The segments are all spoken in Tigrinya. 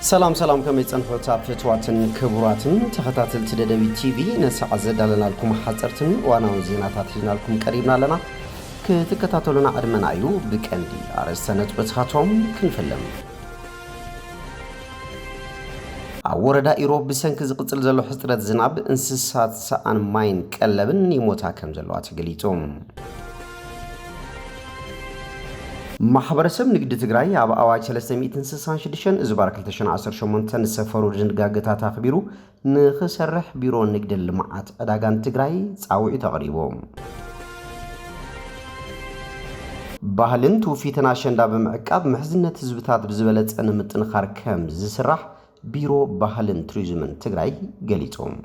سلام كم يتصنفوا تابتواتن كبراتن تخطاتل تددبي تي في نسع زدالنا لكم حصرتن وانا وزيناتات لنا لكم قريبنا لنا كتكتاتلنا عدمنا ايو بكندي ارسنت بتخاتهم كنفلم አወረዳ ኢሮብ ብሰንክ ዝቅጽል ዘሎ ሕጽረት ዝናብ እንስሳት ሰአን ማይን ቀለብን ይሞታ ከም ዘለዋ ተገሊጾም ማህበረሰብ ንግድ ትግራይ ኣብ ኣዋጅ 366 ዝባር 2018 ሰፈሩ ድንጋገታት አኽቢሩ ንኽሰርሕ ቢሮ ንግድ ልማዓት ዕዳጋን ትግራይ ጻውዒ ተቕሪቦም ባህልን ትውፊትን አሸንዳ በመዕቃብ መሕዝነት ህዝብታት ብዝበለጸ ንምጥንኻር ከም ዝስራሕ ቢሮ ባህልን ቱሪዝምን ትግራይ ገሊጾም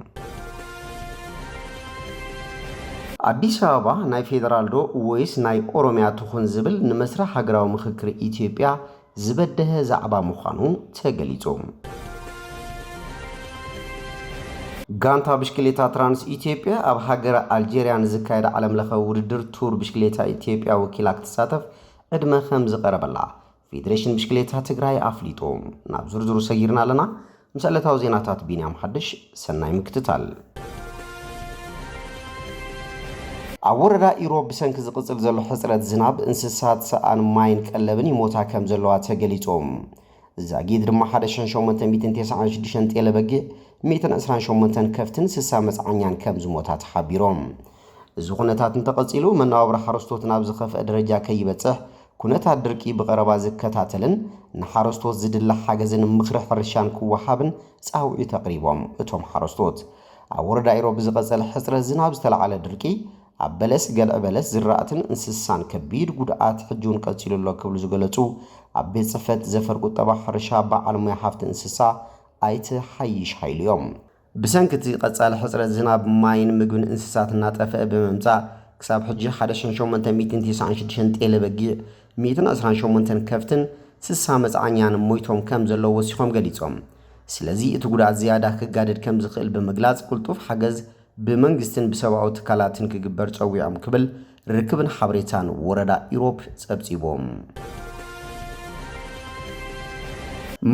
አዲስ አበባ ናይ ፌደራል ዶ ወይስ ናይ ኦሮሚያ ትኹን ዝብል ንመስራ ሃገራዊ ምክክር ኢትዮጵያ ዝበደህ ዛዕባ ምዃኑ ተገሊጾም ጋንታ ብሽክሌታ ትራንስ ኢትዮጵያ ኣብ ሃገር አልጄሪያ ዝካየድ ዓለም ለኸ ውድድር ቱር ብሽክሌታ ኢትዮጵያ ወኪላ ክትሳተፍ ዕድመ ከም ዝቀረበላ ፌዴሬሽን ብሽክሌታ ትግራይ አፍሊጦም ናብ ዝርዝሩ ሰይርና ለና ምስለታው ዜናታት ቢንያም ሐድሽ ሰናይ ምክትታል አወረዳ ኢሮብ ብሰንክ ዝቅጽል ዘሎ ሕጽረት ዝናብ እንስሳት ሰአን ማይን ቀለብን ይሞታ ከም ዘለዋ ተገሊጾም ዛጊድ ድማ 1896 ጤለበጊ 128 ከፍትን 60 መጽዓኛን ከም ዝሞታ ተሓቢሮም እዚ ኩነታት እንተቀጺሉ መናወብራ ሓረስቶት ናብ ዝኸፍአ ደረጃ ከይበጽሕ ኩነታት ድርቂ ብቀረባ ዝከታተልን ንሓረስቶት ዝድላ ሓገዝን ምኽሪ ሕርሻን ክወሃብን ጻውዒ ተቕሪቦም እቶም ሓረስቶት አወረዳ ኢሮብ ዝቀጸለ ሕጽረት ዝናብ ዝተለዓለ ድርቂ ኣብ በለስ ገልዕ በለስ ዝራእትን እንስሳን ከቢድ ጉድኣት ሕጁን ቀጺሉሎ ክብሉ ዝገለጹ ኣብ ቤት ጽሕፈት ዘፈር ቁጠባ ሕርሻ በዓል ሙያ ሃፍቲ እንስሳ ኣይተ ሓይሽ ሃይልዮም ብሰንኪ ቀጻለ ሕጽረት ዝናብ ማይን ምግብን እንስሳት እናጠፍአ በመምጻእ ክሳብ ሕጂ 1896 ጤለበጊዕ 128 ከፍትን 60 መጽዓኛን ሞይቶም ከም ዘለዎ ወሲኾም ገሊጾም ስለዚህ እቲ ጉድኣት ዝያዳ ክጋደድ ከም ዝኽእል በመግላጽ ቁልጡፍ ሓገዝ ብመንግስትን ብሰብኣዊ ትካላትን ክግበር ጸዊዖም ክብል ርክብን ሓበሬታን ወረዳ ኢሮብ ጸብጺቦም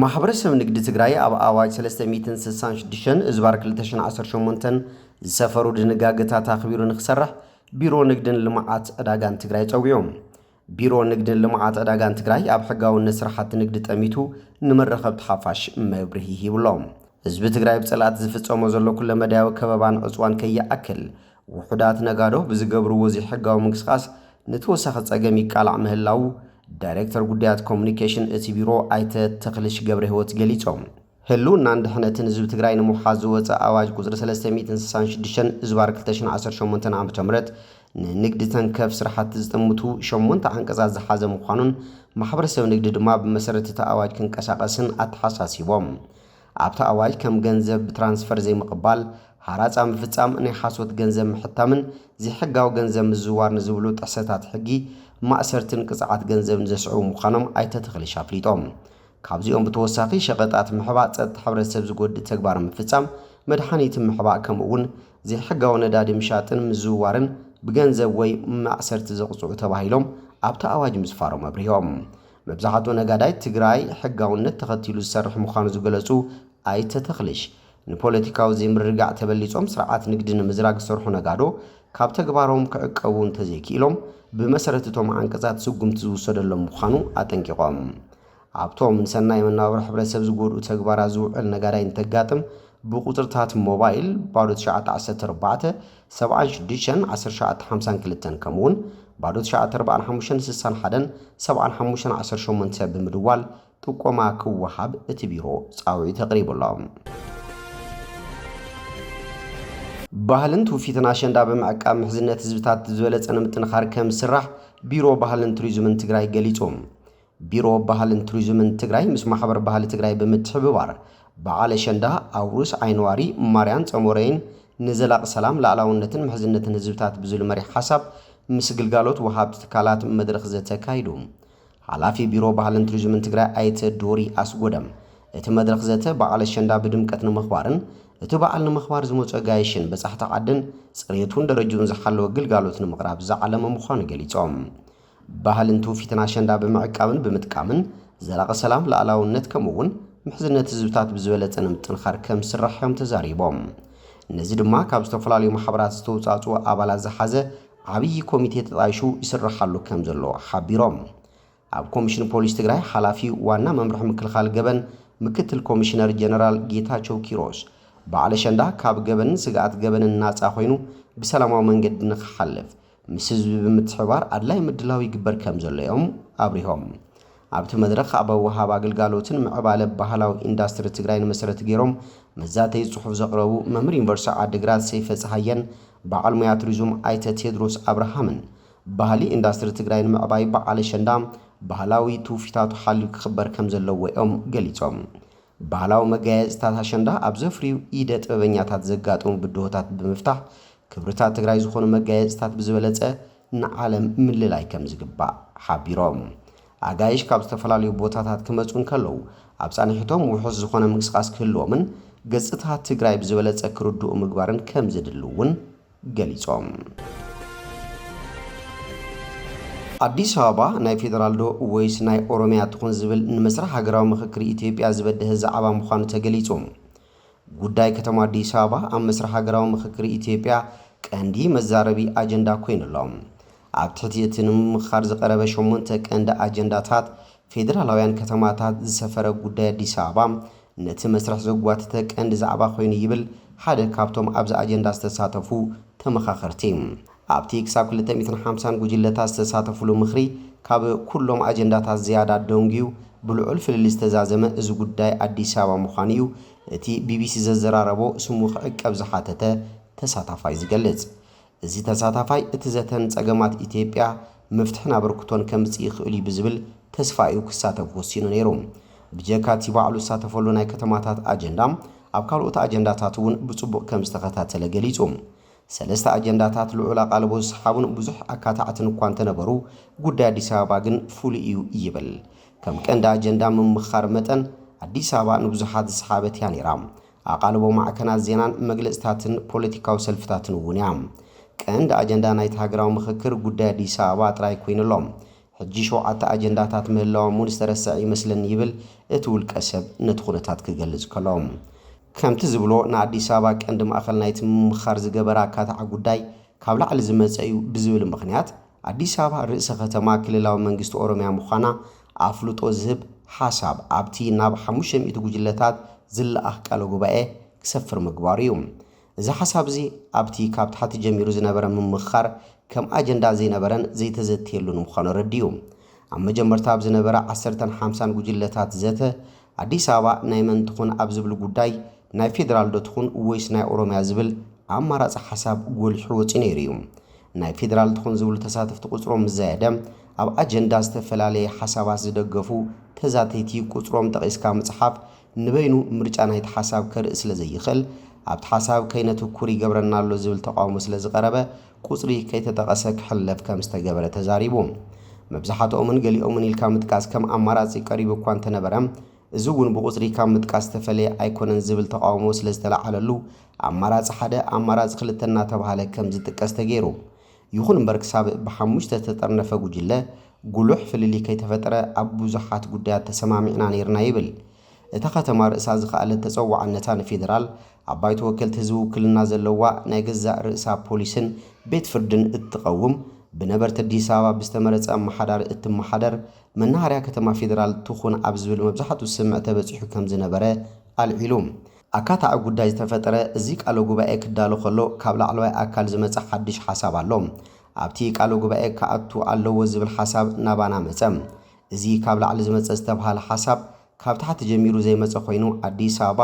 ማህበረሰብ ንግዲ ትግራይ ኣብ ኣዋጅ 366 ዝባር 2018 ዝሰፈሩ ድንጋገታት አኽቢሩ ንኽሰርሕ ቢሮ ንግድን ልማዓት ዕዳጋን ትግራይ ጸዊዖም ቢሮ ንግድን ልማዓት ዕዳጋን ትግራይ ኣብ ሕጋውነት ስራሕቲ ንግዲ ጠሚቱ ንመረኸብቲ ሓፋሽ መብርሂ ሂብሎም ህዝቢ ትግራይ ብጸላት ዝፍጸሞ ዘሎ ኩለ መዳያዊ ከበባን ዕጽዋን ከይኣክል ውሑዳት ነጋዶ ብዝገብርዎ ሕጋዊ ምንቅስቓስ ንተወሳኺ ጸገም ይቃላዕ ምህላው ዳይሬክተር ጉዳያት ኮሙኒኬሽን እቲ ቢሮ ኣይተ ተኽልሽ ገብረ ህይወት ገሊጾም ህልውና እንድሕነትን ህዝቢ ትግራይ ንምሓዝ ዝወፀ ኣዋጅ ቁጽሪ 366 ዝባር 2018 ዓ.ም ንንግዲ ተንከፍ ስራሕቲ ዝጥምቱ 8 አንቀጻት ዝሓዘ ምዃኑን ማሕበረሰብ ንግዲ ድማ ብመሰረት እቲ ኣዋጅ ክንቀሳቀስን ኣተሓሳሲቦም ኣብታ ኣዋጅ ከም ገንዘብ ትራንስፈር ዘይምቕባል ሓራጻ ምፍጻም ናይ ሓሶት ገንዘብ ምሕታምን ዝሕጋው ገንዘብ ምዝዋር ንዝብሉ ጥሕሰታት ሕጊ ማእሰርትን ቅጽዓት ገንዘብ ዘስዑ ምዃኖም ኣይተተኽልሽ ኣፍሊጦም ካብዚኦም ብተወሳኺ ሸቐጣት ምሕባእ ጸጥታ ሕብረተሰብ ዝጎድእ ተግባር ምፍጻም መድሓኒት ምሕባእ ከምኡውን ዘይሕጋው ነዳዲ ምሻጥን ምዝዋርን ብገንዘብ ወይ ማእሰርቲ ዘቕጽዑ ተባሂሎም ኣብታ ኣዋጅ ምስፋሮም ኣብርሂቦም መብዛሕትኡ ነጋዳይ ትግራይ ሕጋውነት ተኸቲሉ ዝሰርሕ ምዃኑ ዝገለጹ ኣይተተኽልሽ ንፖለቲካዊ ዘይምርጋዕ ተበሊጾም ስርዓት ንግዲ ንምዝራግ ዝሰርሑ ነጋዶ ካብ ተግባሮም ክዕቀቡ እንተዘይክኢሎም ብመሰረት እቶም አንቀጻት ስጉምቲ ዝውሰደሎም ምዃኑ ኣጠንቂቖም ኣብቶም ንሰናይ መናወብሮ ሕብረተሰብ ዝጎድኡ ተግባራት ዝውዕል ነጋዳይ እንተጋጥም ብቁጥርታት ሞባይል 0914 76 1952 ከምኡውን 094561 7518 ብምድዋል ጥቆማ ክወሃብ እቲ ቢሮ ጻውዒ ተቕሪቡሎም ባህልን ትውፊትን አሸንዳ በመዕቃብ መሕዝነት ህዝብታት ዝበለጸ ንምጥንኻር ከም ስራሕ ቢሮ ባህልን ቱሪዝምን ትግራይ ገሊጾም ቢሮ ባህልን ቱሪዝምን ትግራይ ምስ ማሕበር ባህሊ ትግራይ ብምትሕብባር በዓል አሸንዳ አውሩስ ዓይንዋሪ ማርያን ጸሞረይን ንዘላቕ ሰላም ላዕላውነትን መሕዝነትን ህዝብታት ብዝብል መሪ ሓሳብ ምስ ግልጋሎት ወሃብቲ ትካላት መድረኽ ዘተካይዱ ሓላፊ ቢሮ ባህልን ቱሪዝምን ትግራይ ኣይተ ዶሪ ኣስጎደም እቲ መድረኽ ዘተ በዓል አሸንዳ ብድምቀት ንምኽባርን እቲ በዓል ንምኽባር ዝመጹ ጋይሽን በጻሕቲ ዓድን ጽሬቱን ደረጃውን ዝሓለወ ግልጋሎት ንምቕራብ ዝዓለመ ምዃኑ ገሊጾም ባህልን ትውፊትን አሸንዳ በመዕቃብን በመጥቃምን ዘላቕ ሰላም ላዕላውነት ከምኡውን ምሕዝነት ህዝብታት ብዝበለጸ ንምጥንኻር ከም ዝስራሕ እዮም ተዛሪቦም። እነዚ ድማ ካብ ዝተፈላለዩ ማሕበራት ዝተውጻጽኡ ኣባላት ዝሓዘ ዓብዪ ኮሚቴ ተጣይሹ ይስራሓሉ ከም ዘሎ ሓቢሮም። ኣብ ኮሚሽን ፖሊስ ትግራይ ሓላፊ ዋና መምርሒ ምክልኻል ገበን ምክትል ኮሚሽነር ጀነራል ጌታቸው ኪሮስ በዓል ኣሸንዳ ካብ ገበንን ስግኣት ገበንን ናጻ ኮይኑ ብሰላማዊ መንገዲ ንኽሓልፍ ምስ ህዝቢ ብምትሕባር ኣድላይ ምድላው ይግበር ከም ዘሎ እዮም ኣብሪሆም። ኣብቲ መድረኽ ኣብ ወሃብ ኣገልግሎትን ምዕባለ ባህላዊ ኢንዱስትሪ ትግራይ መሰረት ገይሮም መዛተይ ጽሑፍ ዘቕረቡ መምህር ዩኒቨርሲቲ ዓዲግራት ሰይፈ ፀሃየን በዓል ሞያ ቱሪዝም ኣይተ ቴድሮስ አብርሃምን ባህሊ ኢንዱስትሪ ትግራይ ምዕባይ በዓል ኣሸንዳ ባህላዊ ትውፊታቱ ሓልዩ ክኽበር ከም ዘለዎ እዮም ገሊጾም። ባህላዊ መጋየፅታት ኣሸንዳ ኣብ ዘፍርዩ ኢደ ጥበበኛታት ዘጋጥሙ ብድሆታት ብምፍታሕ ክብርታት ትግራይ ዝኾኑ መጋየፅታት ብዝበለጸ ንዓለም ምልላይ ከም ዝግባእ ሓቢሮም። ኣጋይሽ ካብ ዝተፈላለዩ ቦታታት ክመጹን ከለዉ ኣብ ጻንሒቶም ውሑስ ዝኾነ ምንቅስቓስ ክህልዎምን ገጽታት ትግራይ ብዝበለጸ ክርድኡ ምግባርን ከም ዝድልውን ገሊጾም። አዲስ አበባ ናይ ፌደራል ዶ ወይስ ናይ ኦሮሚያ ትኹን ዝብል ንመስርሕ ሃገራዊ ምክክር ኢትዮጵያ ዝበድህ ዛዕባ ምዃኑ ተገሊጹ። ጉዳይ ከተማ አዲስ አበባ ኣብ መስርሕ ሃገራዊ ምክክር ኢትዮጵያ ቀንዲ መዛረቢ አጀንዳ ኮይኑሎም ኣብ ትሕቲ እቲ ንምምኻር ዝቐረበ 8 ቀንዲ አጀንዳታት ፌደራላውያን ከተማታት ዝሰፈረ ጉዳይ አዲስ አበባ ነቲ መስርሕ ዘጓተተ ቀንዲ ዛዕባ ኮይኑ ይብል ሓደ ካብቶም ኣብዚ አጀንዳ ዝተሳተፉ ተመኻኸርቲ። ኣብቲ ክሳብ 250 ጉጅለታት ዝተሳተፉሉ ምኽሪ ካብ ኩሎም አጀንዳታት ዝያዳ ደንጊዩ ብልዑል ፍልል ዝተዛዘመ እዚ ጉዳይ አዲስ አበባ ምዃኑ እዩ እቲ ቢቢሲ ዘዘራረቦ ስሙ ክዕቀብ ዝሓተተ ተሳታፋይ ዝገልጽ። እዚ ተሳታፋይ እቲ ዘተን ጸገማት ኢትዮጵያ መፍትሕን ኣበርክቶን ከምጽእ ይኽእል እዩ ብዝብል ተስፋኡ ክሳተፍ ወሲኑ ነይሩ። ብጀካቲ ባዕሉ ዝሳተፈሉ ናይ ከተማታት አጀንዳ ኣብ ካልኦት አጀንዳታት እውን ብጽቡቕ ከም ዝተኸታተለ ገሊጹ። ሰለስተ አጀንዳታት ልዑል ኣቓልቦ ዝሰሓቡን ብዙሕ ኣካታዕትን እኳ እንተነበሩ ጉዳይ አዲስ አበባ ግን ፍሉይ እዩ ይብል። ከም ቀንዲ አጀንዳ ምምኻር መጠን አዲስ አበባ ንብዙሓት ዝሰሓበት እያ ነይራ። ኣቓልቦ ማዕከናት ዜናን መግለጽታትን ፖለቲካዊ ሰልፍታትን እውን እያ። ቀንዲ አጀንዳ ናይቲ ሃገራዊ ምክክር ጉዳይ አዲስ አበባ ጥራይ ኮይኑሎም ሕጂ 7 አጀንዳታት ምህላዎም እውን ዝተረስዐ ይመስለኒ ይብል እቲ ውልቀ ሰብ ነቲ ኩነታት ክገልጽ ከሎም። ከምቲ ዝብሎ ንአዲስ አበባ ቀንዲ ማእኸል ናይቲ ምምኻር ዝገበረ ኣካታዕ ጉዳይ ካብ ላዕሊ ዝመጸ እዩ ብዝብል ምኽንያት አዲስ አበባ ርእሰ ከተማ ክልላዊ መንግስቲ ኦሮሚያ ምዃና ኣፍልጦ ዝህብ ሓሳብ ኣብቲ ናብ 500 ጉጅለታት ዝለኣኽ ቃለ ጉባኤ ክሰፍር ምግባሩ እዩ። እዚ ሓሳብ እዚ ኣብቲ ካብ ታሕቲ ጀሚሩ ዝነበረ ምምኻር ከም አጀንዳ ዘይነበረን ዘይተዘትየሉን ምዃኑ ረዲዩ። ኣብ መጀመርታ ኣብ ዝነበረ 10-50 ጉጅለታት ዘተ አዲስ አበባ ናይ መን ትኹን ኣብ ዝብል ጉዳይ ናይ ፌደራል ዶ ትኹን ወይስ ናይ ኦሮሚያ ዝብል ኣማራጺ ሓሳብ ጎሊሑ ወፂኡ ነይሩ እዩ። ናይ ፌደራል ትኹን ዝብሉ ተሳተፍቲ ቁጽሮም ዝያደ ኣብ አጀንዳ ዝተፈላለየ ሓሳባት ዝደገፉ ተዛተይቲ ቁጽሮም ጠቒስካ ምጽሓፍ ንበይኑ ምርጫ ናይቲ ሓሳብ ከርኢ ስለ ዘይኽእል ኣብቲ ሓሳብ ከይነትኩር ይገብረና ኣሎ ዝብል ተቃውሞ ስለ ዝቐረበ ቁጽሪ ከይተጠቐሰ ክሕለፍ ከም ዝተገበረ ተዛሪቡ። መብዛሕትኦምን ገሊኦምን ኢልካ ምጥቃስ ከም ኣማራጺ ቀሪቡ እኳ እንተነበረ እዚ እውን ብቁጽሪ ካብ ምጥቃስ ተፈለየ ኣይኮነን ዝብል ተቃውሞ ስለ ዝተለዓለሉ ኣማራጺ ሓደ ኣማራጺ 2 እናተባህለ ከም ዝጥቀስ ተገይሩ። ይኹን እምበር ክሳብ ብ5 ተጠርነፈ ጉጅለ ጉሉሕ ፍልሊ ከይተፈጠረ ኣብ ብዙሓት ጉዳያት ተሰማሚዕና ነርና ይብል። እታ ከተማ ርእሳ ዝኸኣለት ተጸዋዕነታ ንፌደራል ኣብ ባይቶ ወከልቲ ህዝቢ ውክልና ዘለዋ ናይ ገዛእ ርእሳ ፖሊስን ቤት ፍርድን እትቀውም ብነበርቲ አዲስ አበባ ብዝተመረጸ ኣመሓዳሪ እትመሓደር መናኸርያ ከተማ ፌደራል ትኹን ኣብ ዝብል መብዛሕትኡ ስምዕ ተበፂሑ ከም ዝነበረ ኣልዒሉ። ኣካታዕ ጉዳይ ዝተፈጠረ እዚ ቃለ ጉባኤ ክዳሎ ከሎ ካብ ላዕለዋይ ኣካል ዝመጸ ሓድሽ ሓሳብ ኣሎ። ኣብቲ ቃለ ጉባኤ ከኣቱ ኣለዎ ዝብል ሓሳብ ናባና መጸ። እዚ ካብ ላዕሊ ዝመጸ ዝተባሃለ ሓሳብ ካብ ታሕቲ ጀሚሩ ዘይመጸ ኮይኑ አዲስ አበባ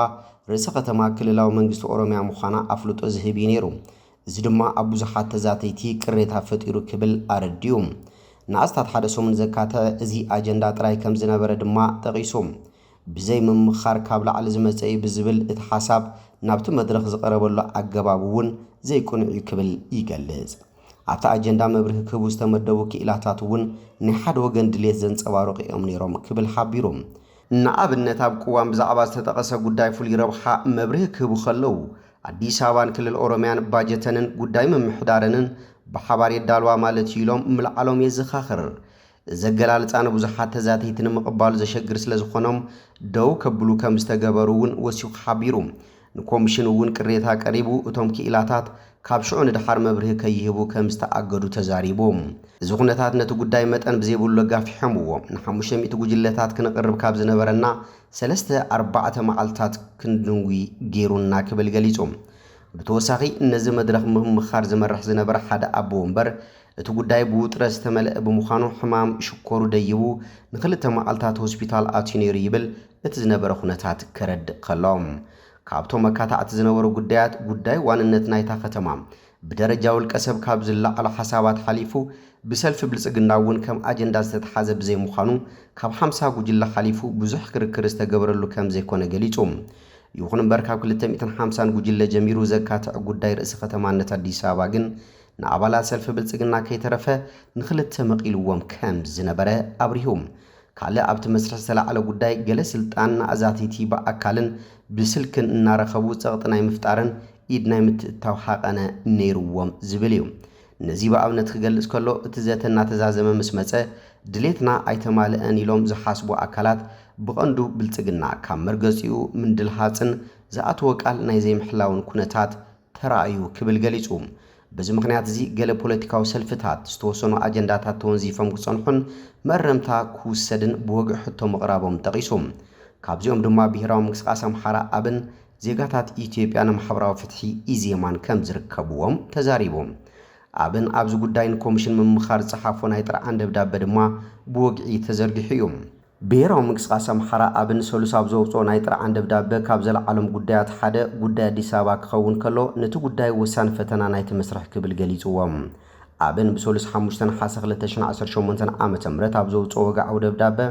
ርእሰ ከተማ ክልላዊ መንግስቲ ኦሮሚያ ምዃና ኣፍልጦ ዝህብ ነይሩ። እዚ ድማ ኣብ ብዙሓት ተዛተይቲ ቅሬታ ፈጢሩ ክብል ኣረድዩ። ንኣስታት ሓደ ሰሙን ዘካተ እዚ አጀንዳ ጥራይ ከም ዝነበረ ድማ ጠቒሱ ብዘይ ምምኻር ካብ ላዕሊ ዝመጸ ብዝብል እቲ ሓሳብ ናብቲ መድረኽ ዝቐረበሉ ኣገባብ እውን ዘይቁንዕ ክብል ይገልጽ። ኣብቲ አጀንዳ መብርሂ ክህቡ ዝተመደቡ ክኢላታት እውን ናይ ሓደ ወገን ድሌት ዘንጸባርቑ እዮም ነይሮም ክብል ሓቢሩ። ንኣብነት ኣብ ቅዋም ብዛዕባ ዝተጠቐሰ ጉዳይ ፍሉይ ረብሓ መብርሂ ክህቡ ከለዉ አዲስ አበባን ክልል ኦሮሚያን ባጀተንን ጉዳይ ምምሕዳርንን ብሓባር የዳልዋ ማለት ኢሎም ምልዓሎም የዘኻኽር። ዘገላልጻነ ብዙሓት ተዛተይትን ምቕባሉ ዘሸግር ስለ ዝኾኖም ደው ከብሉ ከም ዝተገበሩ እውን ወሲኹ ሓቢሩ ንኮሚሽን እውን ቅሬታ ቀሪቡ እቶም ክኢላታት ካብ ሽዑ ንድሓር መብርሂ ከይህቡ ከም ዝተኣገዱ ተዛሪቦም እዚ ኩነታት ነቲ ጉዳይ መጠን ብዘይብሉ ኣጋፊሖምዎ ን500 ጉጅለታት ክንቅርብ ካብ ዝነበረና 3-4 መዓልትታት ክንድንዊ ገይሩና ክብል ገሊጾም ብተወሳኺ እነዚ መድረኽ ምምኻር ዝመርሕ ዝነበረ ሓደ ኣቦ ወንበር እቲ ጉዳይ ብውጥረት ዝተመልአ ብምዃኑ ሕማም ሽኮሩ ደይቡ ንክልተ መዓልትታት ሆስፒታል ኣትዩ ነይሩ ይብል እቲ ዝነበረ ኩነታት ከረድእ ከሎም ካብቶም መካታዕቲ ዝነበሩ ጉዳያት ጉዳይ ዋንነት ናይታ ከተማ ብደረጃ ውልቀ ሰብ ካብ ዝለዓሉ ሓሳባት ሓሊፉ ብሰልፊ ብልጽግና እውን ከም ኣጀንዳ ዝተተሓዘ ብዘይ ምዃኑ ካብ 50 ጉጅለ ሓሊፉ ብዙሕ ክርክር ዝተገበረሉ ከም ዘይኮነ ገሊጹ ይኹን እምበር ካብ 250 ጉጅለ ጀሚሩ ዘካትዕ ጉዳይ ርእሲ ከተማነት አዲስ አበባ ግን ንኣባላት ሰልፊ ብልጽግና ከይተረፈ ንኽልተ መቂልዎም ከም ዝነበረ አብሪሁም ካልእ ኣብቲ መስርሕ ዝተለዓለ ጉዳይ ገለ ስልጣን ኣዛቲቲ በኣካልን ብስልክን እናረኸቡ ጸቕጥ ናይ ምፍጣርን ኢድ ናይ ምትእታው ሓቐነ ነይሩዎም ዝብል እዩ ነዚ በኣብነት ክገልጽ ከሎ እቲ ዘተ እናተዛዘመ ምስ መጸ ድሌትና ኣይተማልአን ኢሎም ዝሓስቡ ኣካላት ብቐንዱ ብልጽግና ካብ መርገጺኡ ምንድልሃፅን ዝኣተወ ቃል ናይ ዘይምሕላውን ኩነታት ተራእዩ ክብል ገሊጹ በዚ ምክንያት እዚ ገለ ፖለቲካዊ ሰልፍታት ዝተወሰኑ አጀንዳታት ተወንዚፎም ክጸንሑን መረምታ ክውሰድን ብወግዕ ሕቶ ምቕራቦም ጠቂሶም ካብዚኦም ድማ ብሄራዊ ምንቅስቃስ ኣምሓራ ኣብን ዜጋታት ኢትዮጵያ ንማሕበራዊ ፍትሒ ኢዜማን ከም ዝርከብዎም ተዛሪቦም ኣብን ኣብዚ ጉዳይ ንኮሚሽን ምምኻር ዝፀሓፎ ናይ ጥርዓን ደብዳቤ ድማ ብወግዒ ተዘርጊሑ እዩ ብሄራዊ ምንቅስቃስ ኣምሓራ ኣብን ሰሉስ ኣብ ዘውፅኦ ናይ ጥርዓን ደብዳቤ ካብ ዘለዓሎም ጉዳያት ሓደ ጉዳይ አዲስ አበባ ክኸውን ከሎ ነቲ ጉዳይ ወሳኒ ፈተና ናይቲ መስርሕ ክብል ገሊጽዎም ኣብን ብሰሉስ 5 ሓሰ 2018 ዓመተ ምህረት ኣብ ዘውፅኦ ወግዓዊ ደብዳቤ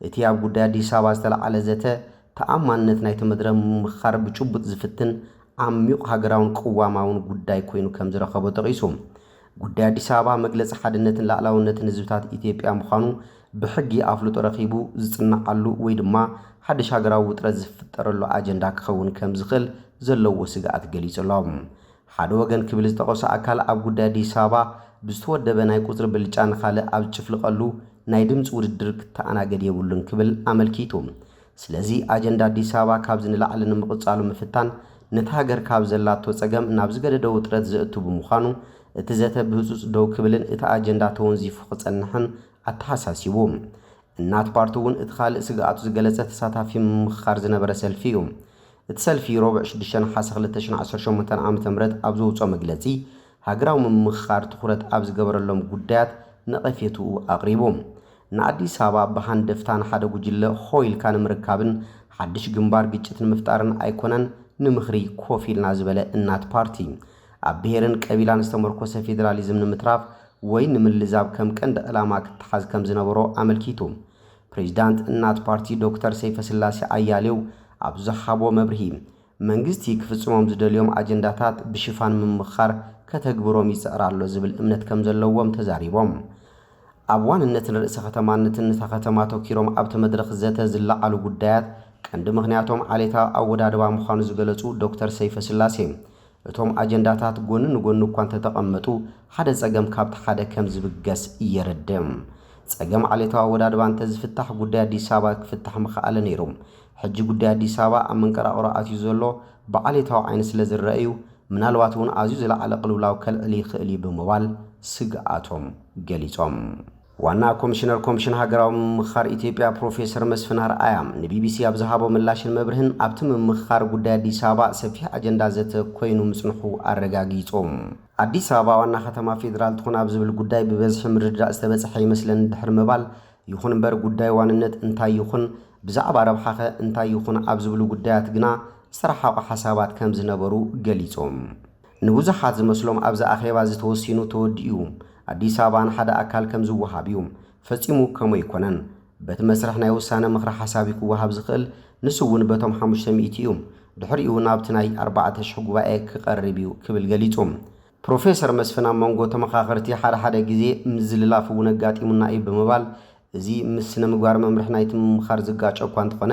እቲ ኣብ ጉዳይ አዲስ አበባ ዝተለዓለ ዘተ ተኣማንነት ናይቲ መድረኽ ምምኻር ብጭቡጥ ዝፍትን ዓሚቕ ሃገራውን ቅዋማውን ጉዳይ ኮይኑ ከም ዝረኸቦ ጠቂሱ ጉዳይ አዲስ አበባ መግለጺ ሓድነትን ላዕላውነትን ህዝብታት ኢትዮጵያ ምዃኑ ብሕጊ ኣፍልጦ ረኺቡ ዝጽናዓሉ ወይ ድማ ሓድሽ ሃገራዊ ውጥረት ዝፍጠረሉ ኣጀንዳ ክኸውን ከም ዝኽእል ዘለዎ ስግኣት ገሊጹሎም ሓደ ወገን ክብል ዝተቆሰ ኣካል ኣብ ጉዳይ አዲስ አበባ ብዝተወደበ ናይ ቁጽሪ ብልጫ ንኻልእ ኣብ ዝጭፍልቐሉ ናይ ድምፂ ውድድር ክተኣናገድ የብሉን ክብል ኣመልኪቱ ስለዚ ኣጀንዳ አዲስ አበባ ካብ ዝንላዕሊ ንምቕጻሉ ምፍታን ነቲ ሃገር ካብ ዘላቶ ጸገም ናብ ዝገደደ ውጥረት ዝእቱ ብምዃኑ እቲ ዘተ ብህፁፅ ደው ክብልን እቲ ኣጀንዳ ተወንዚፉ ክጸንሕን ኣተሓሳሲቡ እናት ፓርቲ እውን እቲ ካልእ ስግኣቱ ዝገለጸ ተሳታፊ ምምኻር ዝነበረ ሰልፊ እዩ እቲ ሰልፊ ሮብዕ 6 ሓሰ 2018 ዓመተ ምህረት ኣብ ዘውፅኦ መግለጺ ሃገራዊ ምምኻር ትኹረት ኣብ ዝገበረሎም ጉዳያት ነቐፌቱ ኣቕሪቡ ንኣዲስ ኣበባ ብሃንደፍታን ሓደ ጉጅለ ሆይልካ ንምርካብን ሓድሽ ግንባር ግጭትን ምፍጣርን ኣይኮነን ንምኽሪ ኮፍ ኢልና ዝበለ እናት ፓርቲ ኣብ ብሄርን ቀቢላን ዝተመርኮሰ ፌደራሊዝም ንምትራፍ ወይ ንምልዛብ ከም ቀንዲ ዕላማ ክትሓዝ ከም ዝነበሮ ኣመልኪቱ ፕሬዝዳንት እናት ፓርቲ ዶክተር ሰይፈ ስላሴ ኣያሌው ኣብ ዝሃቦ መብርሂ መንግስቲ ክፍጽሞም ዝደልዮም ኣጀንዳታት ብሽፋን ምምኻር ከተግብሮም ይጽዕር ኣሎ ዝብል እምነት ከም ዘለዎም ተዛሪቦም ኣብ ዋንነትን ርእሰ ከተማነትን ነታ ከተማ ተኪሮም ኣብቲ መድረኽ ዘተ ዝለዓሉ ጉዳያት ቀንዲ ምኽንያቶም ዓሌታ ኣወዳድባ ምዃኑ ዝገለጹ ዶክተር ሰይፈ ስላሴ እቶም አጀንዳታት ጎን ንጎን እኳ ተተቐመጡ ሓደ ጸገም ካብቲ ሓደ ከም ዝብገስ እየረድም ጸገም ዓሌታዊ ኣወዳድባ እንተዝፍታሕ ጉዳይ አዲስ አበባ ክፍታሕ ምኽኣለ ነይሩ ሕጂ ጉዳይ አዲስ አበባ ኣብ መንቀራቕሮ ኣትዩ ዘሎ ብዓሌታዊ ዓይኒ ስለ ዝረአዩ ምናልባት እውን ኣዝዩ ዝለዓለ ቅልውላው ከልዕል ይኽእል ብምባል ስግኣቶም ገሊጾም ዋና ኮሚሽነር ኮሚሽን ሃገራዊ ምምኻር ኢትዮጵያ ፕሮፌሰር መስፍን ኣርኣያ ንቢቢሲ ኣብ ዝሃቦ ምላሽን መብርህን ኣብቲ ምምኻር ጉዳይ አዲስ አበባ ሰፊሕ አጀንዳ ዘተ ኮይኑ ምጽንሑ ኣረጋጊጾም አዲስ አበባ ዋና ከተማ ፌደራል ትኾን ኣብ ዝብል ጉዳይ ብበዝሒ ምርድዳእ ዝተበጽሐ ይመስለን ድሕር ምባል ይኹን እምበር ጉዳይ ዋንነት እንታይ ይኹን ብዛዕባ ረብሓኸ እንታይ ይኹን ኣብ ዝብሉ ጉዳያት ግና ዝተረሓቑ ሓሳባት ከም ዝነበሩ ገሊጾም ንብዙሓት ዝመስሎም ኣብዚ ኣኼባ ዝተወሲኑ ተወዲኡ አዲስ አበባ ንሓደ ኣካል ከም ዝወሃብ እዩ ፈጺሙ ከመይ ይኮነን በቲ መስርሕ ናይ ውሳነ ምኽሪ ሓሳብ ክወሃብ ዝኽእል ንሱ እውን በቶም 500 እዩ ድሕሪኡ ናብቲ ናይ 4000 ጉባኤ ክቐርብ እዩ ክብል ገሊጹ ፕሮፌሰር መስፍን ኣብ መንጎ ተመኻኸርቲ ሓደ ግዜ ምዝልላፍ እውን ኣጋጢሙና እዩ ብምባል እዚ ምስ ስነ ምግባር መምርሒ ናይቲ ምምኻር ዝጋጨ እኳ እንተኾነ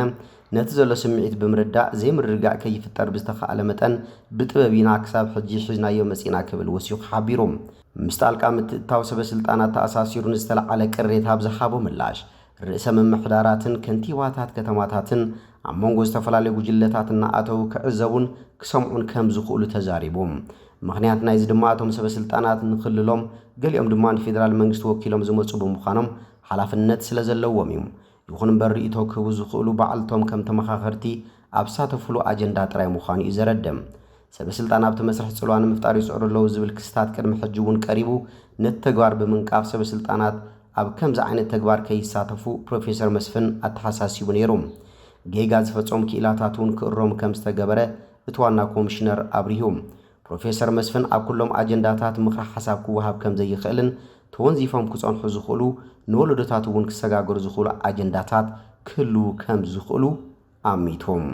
ነቲ ዘሎ ስምዒት ብምርዳእ ዘይምርግጋእ ከይፍጠር ብዝተኻእለ መጠን ብጥበብ ኢና ክሳብ ሕጂ ሒዝናዮ መጺና ክብል ወሲኹ ሓቢሮም ምስጣልቃ ምትእታው ሰበስልጣናት ተኣሳሲሩን ዝተለዓለ ቅሬታ ብዝሓቦ ምላሽ ርእሰ መምሕዳራትን ከንቲባታት ከተማታትን ኣብ መንጎ ዝተፈላለዩ ጉጅለታትና ኣተው ክዕዘቡን ክሰምዑን ከም ዝኽእሉ ተዛሪቦም ምኽንያት ናይዚ ድማ እቶም ሰበስልጣናት ንኽልሎም ገሊኦም ድማ ንፌደራል መንግስቲ ወኪሎም ዝመጹ ብምዃኖም ሓላፍነት ስለ ዘለዎም እዩ ይኹን እምበር ርእይቶ ክህቡ ዝኽእሉ በዓልቶም ከም ተመኻኸርቲ ኣብ ሳተፍሉ ኣጀንዳ ጥራይ ምዃኑ እዩ ዘረድም ሰበስልጣን ኣብቲ መስርሕ ጽልዋ ንምፍጣር ይጽዕሩ ኣለዉ ዝብል ክስታት ቅድሚ ሕጂ እውን ቀሪቡ ነቲ ተግባር ብምንቃፍ ሰበስልጣናት ኣብ ከምዚ ዓይነት ተግባር ከይሳተፉ ፕሮፌሰር መስፍን ኣተሓሳሲቡ ነይሮም ጌጋ ዝፈጸሙ ክኢላታት እውን ክእሮም ከም ዝተገበረ እቲ ዋና ኮሚሽነር ኣብሪሁም ፕሮፌሰር መስፍን ኣብ ኩሎም ኣጀንዳታት ምኽሪ ሓሳብ ክወሃብ ከም ዘይኽእልን ተወንዚፎም ክጸንሑ ዝኽእሉ ንወለዶታት እውን ክሰጋገሩ ዝኽእሉ ኣጀንዳታት ክህሉ ከም ዝኽእሉ ኣሚቶም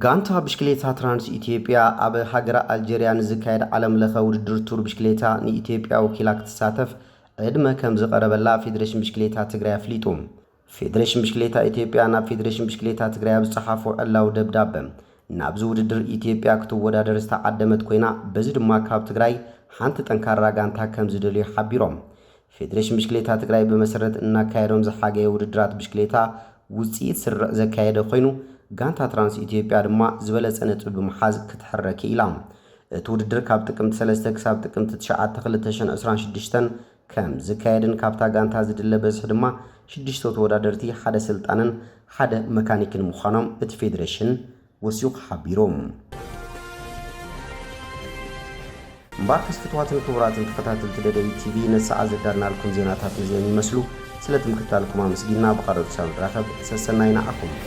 ጋንታ ብሽክሌታ ትራንስ ኢትዮጵያ ኣብ ሃገር ኣልጄሪያ ንዝካየድ ዓለም ለኸ ውድድር ቱር ብሽክሌታ ንኢትዮጵያ ወኪላ ክትሳተፍ ዕድመ ከም ዝቐረበላ ፌደሬሽን ብሽክሌታ ትግራይ ኣፍሊጡ ፌደሬሽን ብሽክሌታ ኢትዮጵያ ናብ ፌደሬሽን ብሽክሌታ ትግራይ ብዝጸሓፎ ዕላው ደብዳበ ናብዚ ውድድር ኢትዮጵያ ክትወዳደር ዝተዓደመት ኮይና በዚ ድማ ካብ ትግራይ ሓንቲ ጠንካራ ጋንታ ከም ዝደልዩ ሓቢሮም ፌደሬሽን ብሽክሌታ ትግራይ በመሰረት እናካየዶም ዝሓገየ ውድድራት ብሽክሌታ ውጽኢት ስርዕ ዘካየደ ኮይኑ ጋንታ ትራንስ ኢትዮጵያ ድማ ዝበለጸ ነጥቢ ብምሓዝ ክትሕረክ ኢላ እቲ ውድድር ካብ ጥቅምቲ 3 ክሳብ ጥቅምቲ 9 2026 ከም ዝካየድን ካብታ ጋንታ ዝድለ በዝሒ ድማ 6 ተወዳደርቲ ሓደ ስልጣንን ሓደ መካኒክን ምዃኖም እቲ ፌደሬሽን ወሲኹ ሓቢሮም ባክስ ፍትዋትን ክቡራትን ተከታተልቲ ደደቢት ቲቪ ነሰዓ ዘዳርናልኩም ዜናታት እዚኦም ይመስሉ ስለትምክታልኩም ኣመስጊና ብቀረብ ሳብ ንራኸብ ሰሰናይና ኣኹም